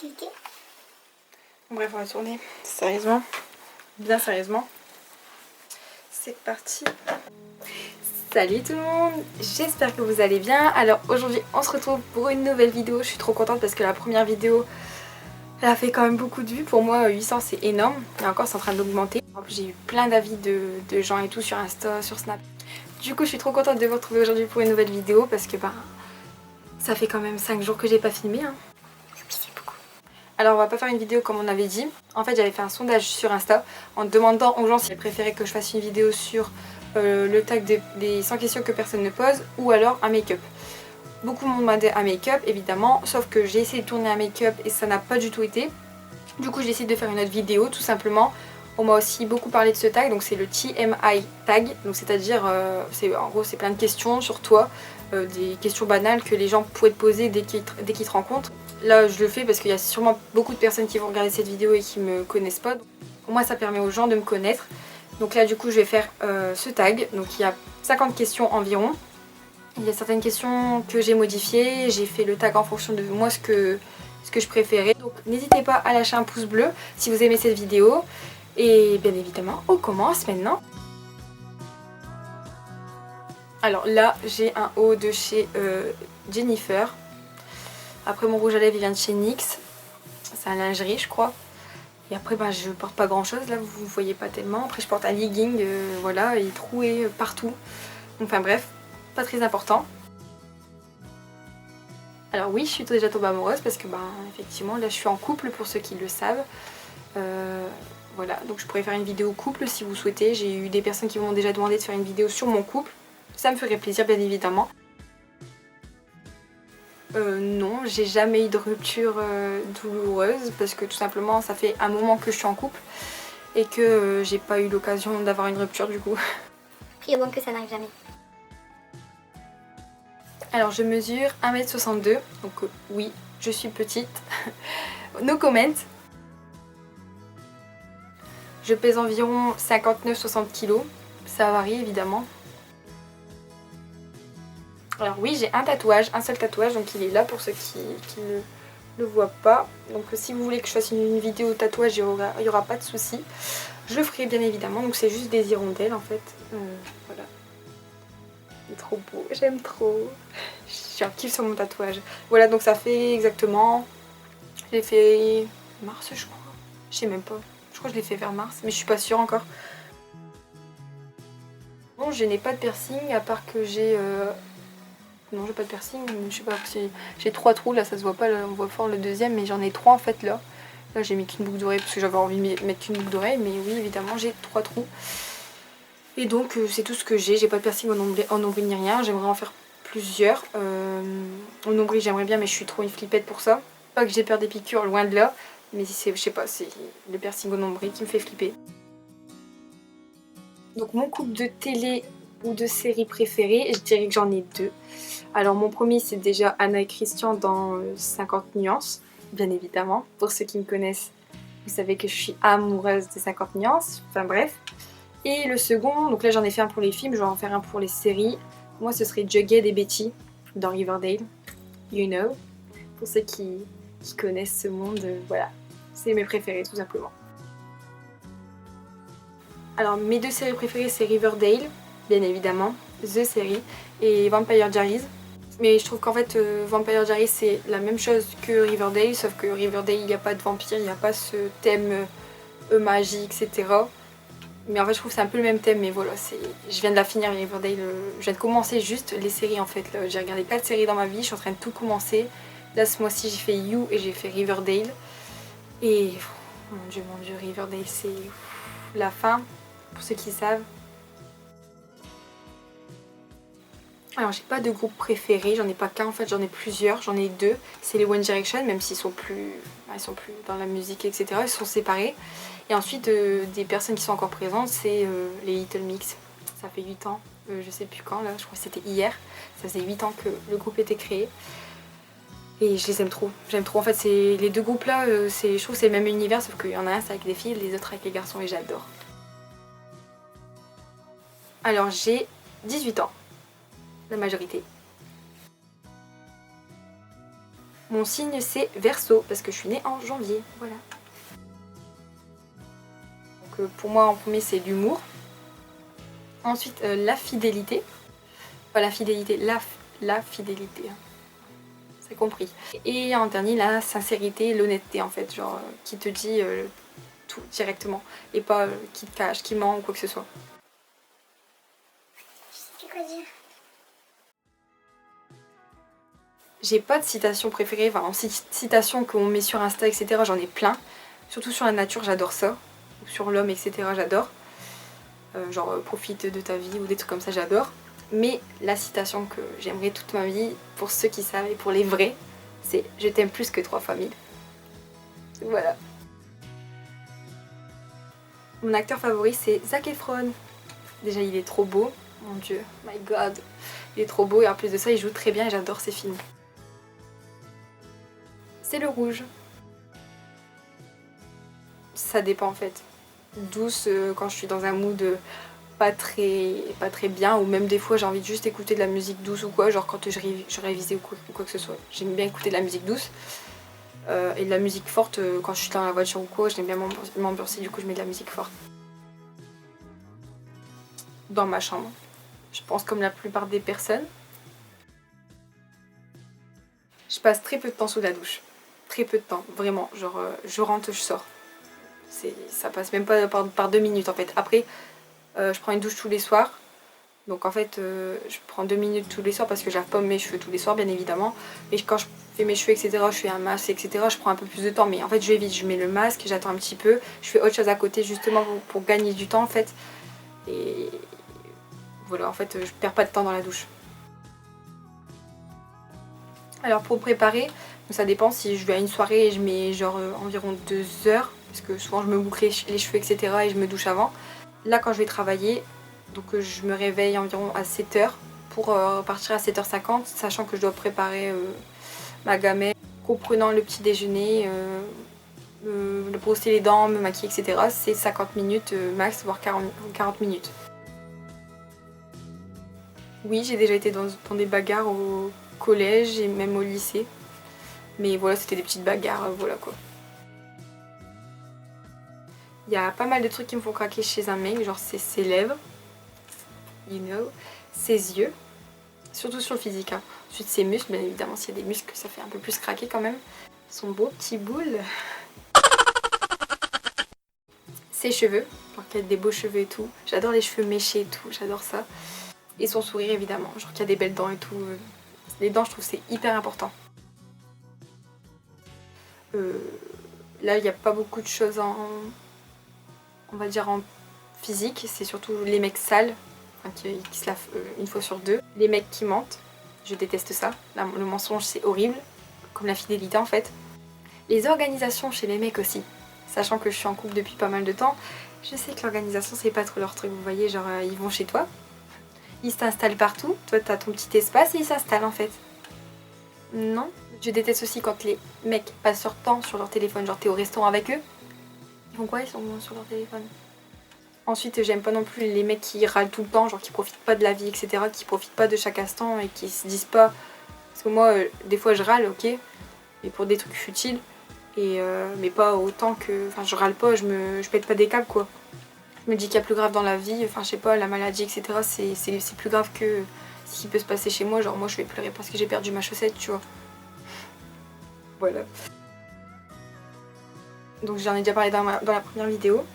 cliquer. Bref, on va tourner sérieusement, bien sérieusement. C'est parti. Salut tout le monde, j'espère que vous allez bien. Alors aujourd'hui on se retrouve pour une nouvelle vidéo. Je suis trop contente parce que la première vidéo elle a fait quand même beaucoup de vues. Pour moi 800 c'est énorme et encore c'est en train d'augmenter. En plus j'ai eu plein d'avis de gens et tout sur Insta, sur Snap. Du coup je suis trop contente de vous retrouver aujourd'hui pour une nouvelle vidéo parce que ça fait quand même 5 jours que j'ai pas filmé hein. Alors on va pas faire une vidéo comme on avait dit. En fait j'avais fait un sondage sur Insta en demandant aux gens s'ils préféraient que je fasse une vidéo sur le tag des 100 questions que personne ne pose ou alors un make-up. Beaucoup m'ont demandé un make-up évidemment, sauf que j'ai essayé de tourner un make-up et ça n'a pas du tout été. Du coup j'ai décidé de faire une autre vidéo tout simplement. On m'a aussi beaucoup parlé de ce tag, donc c'est le TMI tag, donc c'est-à-dire en gros c'est plein de questions sur toi, des questions banales que les gens pourraient te poser dès qu'ils te rencontrent. Là je le fais parce qu'il y a sûrement beaucoup de personnes qui vont regarder cette vidéo et qui me connaissent pas. Pour moi ça permet aux gens de me connaître. Donc là du coup je vais faire ce tag, donc il y a 50 questions environ. Il y a certaines questions que j'ai modifiées, j'ai fait le tag en fonction de moi ce que je préférais. Donc n'hésitez pas à lâcher un pouce bleu si vous aimez cette vidéo. Et bien évidemment on commence maintenant. Alors là j'ai un haut de chez Jennifer. Après mon rouge à lèvres il vient de chez NYX. C'est un lingerie je crois. Et après je porte pas grand chose là, vous ne voyez pas tellement. Après je porte un legging, voilà, il est troué partout. Enfin bref, pas très important. Alors oui, je suis déjà tombée amoureuse parce que effectivement là je suis en couple pour ceux qui le savent. Voilà, donc je pourrais faire une vidéo couple si vous souhaitez. J'ai eu des personnes qui m'ont déjà demandé de faire une vidéo sur mon couple. Ça me ferait plaisir bien évidemment. Non, j'ai jamais eu de rupture douloureuse parce que tout simplement ça fait un moment que je suis en couple et que j'ai pas eu l'occasion d'avoir une rupture du coup. Prie au bon que ça n'arrive jamais. Alors je mesure 1m62, donc oui, je suis petite. No comment. Je pèse environ 59-60 kg, ça varie évidemment. Alors oui, j'ai un tatouage, un seul tatouage, donc il est là pour ceux qui ne le voient pas. Donc si vous voulez que je fasse une vidéo tatouage, il n'y aura pas de souci. Je le ferai bien évidemment, donc c'est juste des hirondelles en fait. Voilà. Il est trop beau, j'aime trop. J'ai un kiff sur mon tatouage. Voilà, donc ça fait exactement... Je l'ai fait mars je crois. Je sais même pas. Je crois que je l'ai fait vers mars, mais je suis pas sûre encore. Bon, je n'ai pas de piercing, à part que j'ai... Non, j'ai pas de piercing, je sais pas, j'ai 3 trous, là ça se voit pas, là, on voit fort le deuxième, mais j'en ai 3 en fait là. Là j'ai mis qu'une boucle d'oreille parce que j'avais envie de mettre qu'une boucle d'oreille, mais oui évidemment j'ai 3 trous. Et donc c'est tout ce que j'ai pas de piercing en nombril ni rien, j'aimerais en faire plusieurs. Au nombril j'aimerais bien, mais je suis trop une flippette pour ça. Pas que j'ai peur des piqûres, loin de là, mais je sais pas, c'est le piercing au nombril qui me fait flipper. Donc mon couple de télé ou de série préférée, je dirais que j'en ai 2. Alors mon premier c'est déjà Anna et Christian dans 50 nuances, bien évidemment. Pour ceux qui me connaissent, vous savez que je suis amoureuse des 50 nuances, enfin bref. Et le second, donc là j'en ai fait un pour les films, je vais en faire un pour les séries. Moi ce serait Jughead et Betty dans Riverdale, you know. Pour ceux qui connaissent ce monde, voilà, c'est mes préférés tout simplement. Alors mes 2 séries préférées c'est Riverdale, bien évidemment, The Série, et Vampire Diaries. Mais je trouve qu'en fait Vampire Diaries c'est la même chose que Riverdale, sauf que Riverdale il n'y a pas de vampire, il n'y a pas ce thème magie, etc. Mais en fait je trouve que c'est un peu le même thème, mais voilà, je viens de la finir Riverdale, je viens de commencer juste les séries en fait. J'ai regardé 4 séries dans ma vie, je suis en train de tout commencer. Là ce mois-ci j'ai fait You et j'ai fait Riverdale. Et mon dieu, Riverdale c'est la fin. Pour ceux qui savent. Alors j'ai pas de groupe préféré, j'en ai pas qu'un en fait, j'en ai plusieurs, j'en ai 2. C'est les One Direction, même s'ils sont plus dans la musique etc, ils sont séparés. Et ensuite des personnes qui sont encore présentes, c'est les Little Mix. Ça fait 8 ans, je sais plus quand là, je crois que c'était hier. Ça faisait 8 ans que le groupe était créé. Et je les aime trop, j'aime trop. En fait les 2 groupes là, je trouve que c'est le même univers, sauf qu'il y en a un c'est avec des filles, les autres avec les garçons et j'adore. Alors j'ai 18 ans, la majorité. Mon signe c'est Verseau parce que je suis née en janvier, voilà. Donc pour moi en premier c'est l'humour. Ensuite la fidélité. Pas la fidélité, la fidélité. C'est compris. Et en dernier la sincérité, l'honnêteté en fait, genre qui te dit tout directement et pas qui te cache, qui ment ou quoi que ce soit. Je sais plus quoi dire. J'ai pas de citation préférée, enfin en citation qu'on met sur Insta etc, j'en ai plein. Surtout sur la nature, j'adore ça. Ou sur l'homme etc, j'adore. Genre profite de ta vie ou des trucs comme ça, j'adore. Mais la citation que j'aimerais toute ma vie, pour ceux qui savent et pour les vrais, c'est « Je t'aime plus que 3 fois 1000 ». Voilà. Mon acteur favori c'est Zac Efron. Déjà il est trop beau, mon dieu, my god. Il est trop beau et en plus de ça il joue très bien et j'adore ses films. C'est le rouge. Ça dépend en fait. Douce quand je suis dans un mood pas très bien, ou même des fois j'ai envie de juste écouter de la musique douce ou quoi, genre quand je révisais ou quoi que ce soit. J'aime bien écouter de la musique douce. Et de la musique forte quand je suis dans la voiture ou quoi, j'aime bien m'ambiancer, du coup je mets de la musique forte. Dans ma chambre. Je pense comme la plupart des personnes. Je passe très peu de temps sous la douche. Très peu de temps, vraiment. Genre je rentre, je sors. Ça passe même pas par 2 minutes en fait. Après, je prends une douche tous les soirs. Donc en fait, je prends 2 minutes tous les soirs parce que je lave pas mes cheveux tous les soirs, bien évidemment. Et quand je fais mes cheveux, etc., je fais un masque, etc., je prends un peu plus de temps. Mais en fait, je vais vite. Je mets le masque, j'attends un petit peu. Je fais autre chose à côté justement pour gagner du temps en fait. Et voilà, en fait, je perds pas de temps dans la douche. Alors pour préparer, ça dépend si je vais à une soirée et je mets genre environ 2 heures. Parce que souvent je me boucle les cheveux, etc., et je me douche avant. Là, quand je vais travailler, donc je me réveille environ à 7h pour partir à 7h50, sachant que je dois préparer ma gamelle, comprenant le petit déjeuner, me brosser les dents, me maquiller, etc. C'est 50 minutes max, voire 40 minutes. Oui, j'ai déjà été dans des bagarres au collège et même au lycée. Mais voilà, c'était des petites bagarres, voilà quoi. Il y a pas mal de trucs qui me font craquer chez un mec, genre ses lèvres, you know, ses yeux, surtout sur le physique. Hein. Ensuite ses muscles, bien évidemment s'il y a des muscles ça fait un peu plus craquer quand même. Son beau petit boule. Ses cheveux, genre qu'il y a des beaux cheveux et tout. J'adore les cheveux méchés et tout, j'adore ça. Et son sourire évidemment, genre qu'il y a des belles dents et tout. Les dents je trouve c'est hyper important. Là il n'y a pas beaucoup de choses on va dire en physique, c'est surtout les mecs sales, enfin, qui se lavent une fois sur deux. Les mecs qui mentent, je déteste ça. Le mensonge c'est horrible, comme la fidélité en fait. Les organisations chez les mecs aussi, sachant que je suis en couple depuis pas mal de temps, je sais que l'organisation c'est pas trop leur truc, vous voyez, genre ils vont chez toi, ils s'installent partout, toi t'as ton petit espace et ils s'installent en fait. Non. Je déteste aussi quand les mecs passent leur temps sur leur téléphone, genre t'es au restaurant avec eux, ils font quoi, ils sont sur leur téléphone. Ensuite j'aime pas non plus les mecs qui râlent tout le temps, genre qui profitent pas de la vie etc, qui profitent pas de chaque instant et qui se disent pas, parce que moi des fois je râle ok, mais pour des trucs futiles, et mais pas autant que, enfin je râle pas, je pète pas des câbles quoi. Je me dis qu'il y a plus grave dans la vie, enfin je sais pas, la maladie etc, c'est plus grave que ce qui peut se passer chez moi, genre moi je vais pleurer parce que j'ai perdu ma chaussette tu vois. Voilà. Donc j'en ai déjà parlé dans la première vidéo.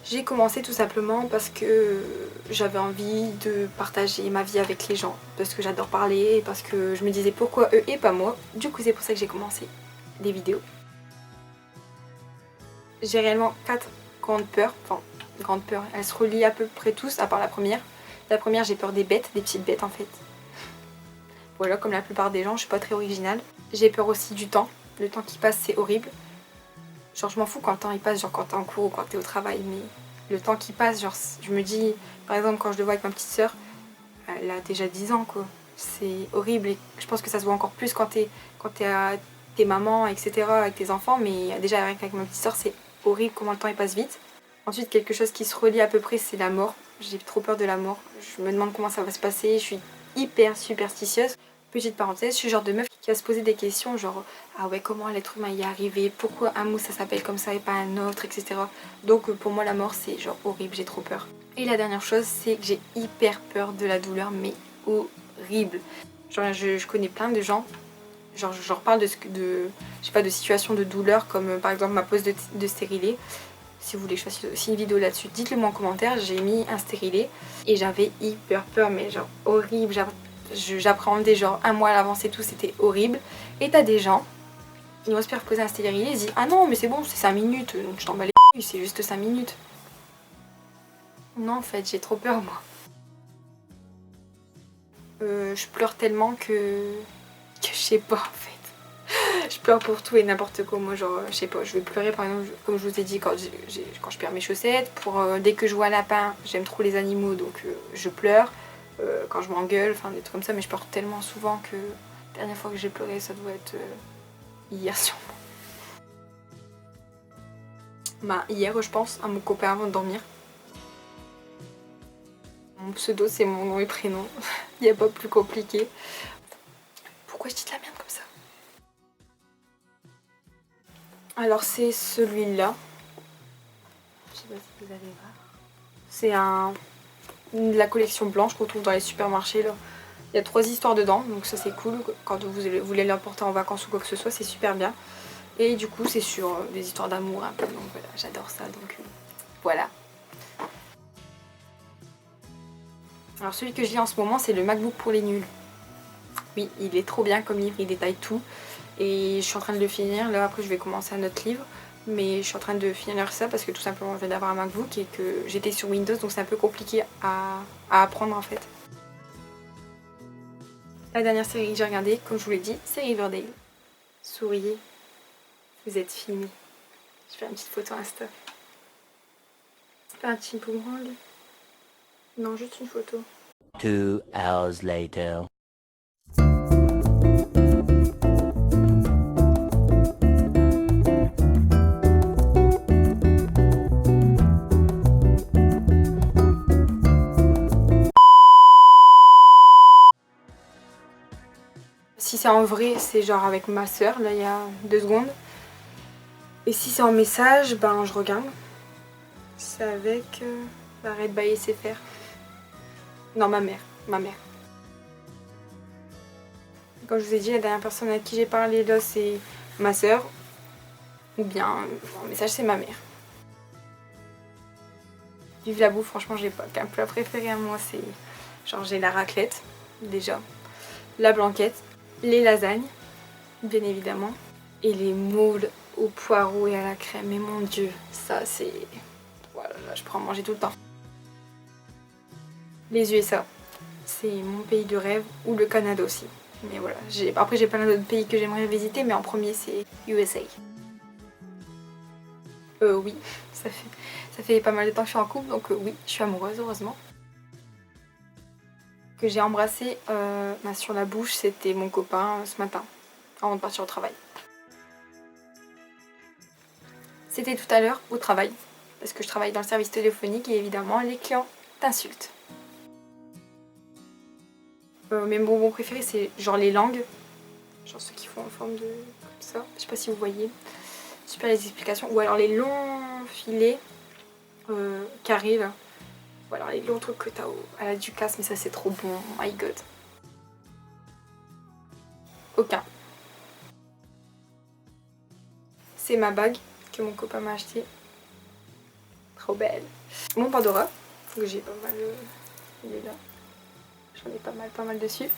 J'ai commencé tout simplement parce que j'avais envie de partager ma vie avec les gens, parce que j'adore parler, parce que je me disais pourquoi eux et pas moi. Du coup c'est pour ça que j'ai commencé des vidéos. J'ai réellement 4 grandes peurs, enfin grandes peurs, elles se relient à peu près tous à part la première. La première j'ai peur des bêtes, des petites bêtes en fait. Voilà, comme la plupart des gens, je suis pas très originale. J'ai peur aussi du temps, le temps qui passe c'est horrible. Genre je m'en fous quand le temps il passe, genre quand t'es en cours ou quand t'es au travail, mais le temps qui passe, genre je me dis, par exemple quand je le vois avec ma petite soeur, elle a déjà 10 ans quoi, c'est horrible et je pense que ça se voit encore plus quand t'es à tes mamans etc avec tes enfants, mais déjà avec ma petite soeur c'est horrible comment le temps il passe vite. Ensuite quelque chose qui se relie à peu près c'est la mort, j'ai trop peur de la mort, je me demande comment ça va se passer, je suis hyper superstitieuse. Petite parenthèse, je suis le genre de meuf qui va se poser des questions genre ah ouais, comment l'être humain y est arrivé, pourquoi un mot ça s'appelle comme ça et pas un autre, etc. Donc pour moi la mort c'est genre horrible, j'ai trop peur. Et la dernière chose c'est que j'ai hyper peur de la douleur, mais horrible. Genre je connais plein de gens, genre je leur parle de, je sais pas, de situations de douleur comme par exemple ma pose de stérilet. Si vous voulez que je fasse aussi une vidéo là-dessus, dites-le moi en commentaire, j'ai mis un stérilet et j'avais hyper peur, mais genre horrible, j'appréhendais genre un mois à l'avance et tout, c'était horrible. Et t'as des gens, ils vont se faire poser un stérilet, ils disent ah non mais c'est bon, c'est 5 minutes, donc je t'en bats les couilles, c'est juste 5 minutes. Non en fait j'ai trop peur moi. Je pleure tellement que je sais pas en fait. Je pleure pour tout et n'importe quoi, moi genre je sais pas, je vais pleurer par exemple comme je vous ai dit quand je perds mes chaussettes, pour dès que je vois un lapin, j'aime trop les animaux donc je pleure, quand je m'engueule, enfin des trucs comme ça, mais je pleure tellement souvent que la dernière fois que j'ai pleuré ça doit être hier sûrement. Bah hier je pense à mon copain avant de dormir. Mon pseudo c'est mon nom et prénom, il n'y a pas plus compliqué. Pourquoi je dis de la merde comme ça? Alors c'est celui-là. Je sais pas si vous allez voir. C'est la collection blanche qu'on trouve dans les supermarchés là. Il y a 3 histoires dedans, donc ça c'est cool. Quand vous voulez l'emporter en vacances ou quoi que ce soit, c'est super bien. Et du coup c'est sur des histoires d'amour un peu, donc voilà, j'adore ça, donc voilà. Alors celui que je lis en ce moment c'est le MacBook pour les nuls. Oui, il est trop bien comme livre, il détaille tout. Et je suis en train de le finir, là après je vais commencer un autre livre. Mais je suis en train de finir ça parce que tout simplement je viens d'avoir un MacBook et que j'étais sur Windows, donc c'est un peu compliqué à apprendre en fait. La dernière série que j'ai regardée, comme je vous l'ai dit, c'est Riverdale. Souriez, vous êtes filmés. Je fais une petite photo Insta. C'est pas un petit boomerang? Non, juste une photo. 2 hours later. Si c'est en vrai, c'est genre avec ma soeur, là il y a 2 secondes. Et si c'est en message, ben je regarde. C'est avec Arrête by SFR. Non, ma mère. Comme je vous ai dit, la dernière personne à qui j'ai parlé là c'est ma soeur. Ou bien en message c'est ma mère. Vive la bouffe, franchement j'ai pas qu'un plat préféré à moi, c'est genre j'ai la raclette déjà, la blanquette, les lasagnes bien évidemment et les moules au poireau et à la crème. Mais mon dieu, ça c'est... Voilà, je pourrais en manger tout le temps. Les USA, c'est mon pays de rêve, ou le Canada aussi. Mais voilà, après j'ai plein d'autres pays que j'aimerais visiter, mais en premier c'est USA. Oui, ça fait pas mal de temps que je suis en couple, donc oui, je suis amoureuse heureusement. Que j'ai embrassé sur la bouche, c'était mon copain ce matin, avant de partir au travail. C'était tout à l'heure au travail, parce que je travaille dans le service téléphonique et évidemment les clients t'insultent. Mes bonbons préférés c'est genre les langues, genre ceux qui font en forme de... comme ça, je sais pas si vous voyez. Super les explications, ou alors les longs filets carrés là. Ou alors les longs trucs que t'as à la Ducasse, mais ça c'est trop bon, oh my god. Aucun. C'est ma bague que mon copain m'a acheté. Trop belle. Mon Pandora, que j'ai pas mal, il est là. J'en ai pas mal dessus.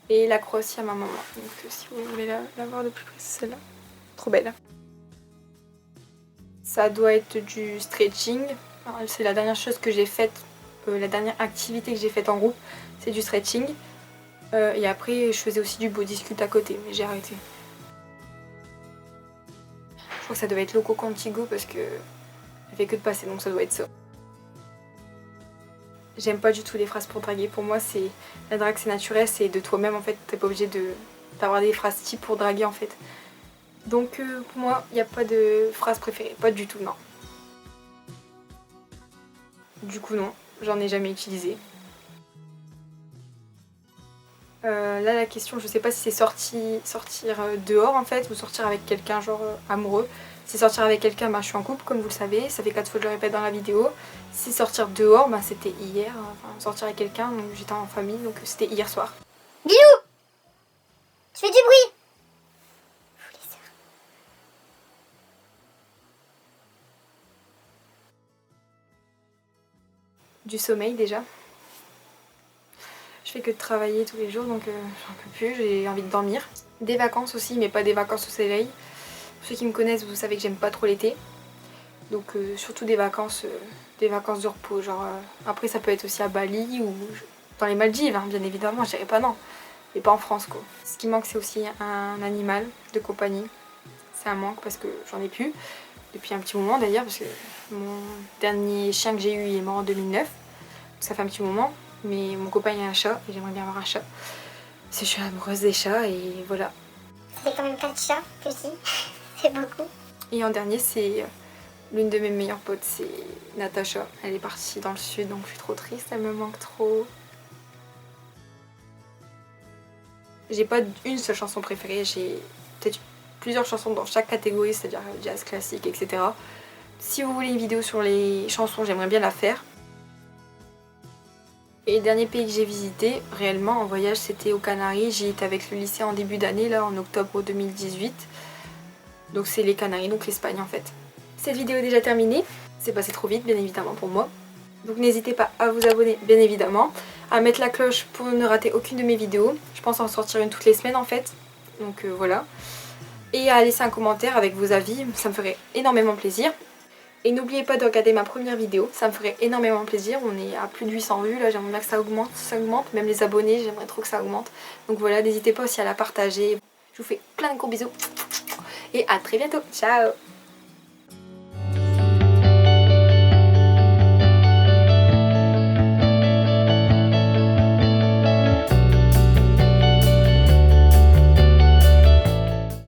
Et la croix aussi à ma maman. Donc si vous voulez la voir de plus près, c'est celle-là. Trop belle. Ça doit être du stretching. C'est la dernière chose que j'ai faite, la dernière activité que j'ai faite en groupe, c'est du stretching. Et après, je faisais aussi du body sculpt à côté, mais j'ai arrêté. Je crois que ça devait être Loco Contigo parce que elle fait que de passer, donc ça doit être ça. J'aime pas du tout les phrases pour draguer. Pour moi, c'est la drague, c'est naturel, c'est de toi-même en fait. T'es pas obligé d'avoir des phrases type pour draguer en fait. Donc pour moi, il n'y a pas de phrase préférée, pas du tout, non. Du coup non, j'en ai jamais utilisé. Là la question, je sais pas si c'est sortir dehors en fait ou sortir avec quelqu'un genre amoureux. Si sortir avec quelqu'un, bah, je suis en couple comme vous le savez, ça fait 4 fois que je le répète dans la vidéo. Si sortir dehors, bah, c'était hier, enfin sortir avec quelqu'un, donc j'étais en famille, donc c'était hier soir. Bilou, tu fais du bruit. Du sommeil déjà. Je fais que de travailler tous les jours donc j'en peux plus, j'ai envie de dormir. Des vacances aussi, mais pas des vacances au soleil. Pour ceux qui me connaissent, vous savez que j'aime pas trop l'été. Donc surtout des vacances de repos. Genre, après ça peut être aussi à Bali ou dans les Maldives, hein, bien évidemment, je dirais pas non. Mais pas en France quoi. Ce qui manque c'est aussi un animal de compagnie. C'est un manque parce que j'en ai plus. Depuis un petit moment d'ailleurs, parce que mon dernier chien que j'ai eu il est mort en 2009. Donc ça fait un petit moment. Mais mon copain il a un chat et j'aimerais bien avoir un chat. Parce que je suis amoureuse des chats et voilà. Ça fait quand même 4 chats que si. C'est beaucoup. Et en dernier c'est l'une de mes meilleures potes, c'est Natacha. Elle est partie dans le sud donc je suis trop triste, elle me manque trop. J'ai pas une seule chanson préférée, j'ai peut-être plusieurs chansons dans chaque catégorie, c'est-à-dire jazz, classique, etc. Si vous voulez une vidéo sur les chansons, j'aimerais bien la faire. Et le dernier pays que j'ai visité réellement en voyage, c'était aux Canaries. J'y étais avec le lycée en début d'année, là en octobre 2018. Donc c'est les Canaries, donc l'Espagne en fait. Cette vidéo est déjà terminée, c'est passé trop vite bien évidemment pour moi. Donc n'hésitez pas à vous abonner bien évidemment, à mettre la cloche pour ne rater aucune de mes vidéos. Je pense en sortir une toutes les semaines en fait, donc voilà. Et à laisser un commentaire avec vos avis, ça me ferait énormément plaisir. Et n'oubliez pas de regarder ma première vidéo, ça me ferait énormément plaisir. On est à plus de 800 vues, là j'aimerais bien que ça augmente, même les abonnés, j'aimerais trop que ça augmente. Donc voilà, n'hésitez pas aussi à la partager. Je vous fais plein de gros bisous et à très bientôt, ciao!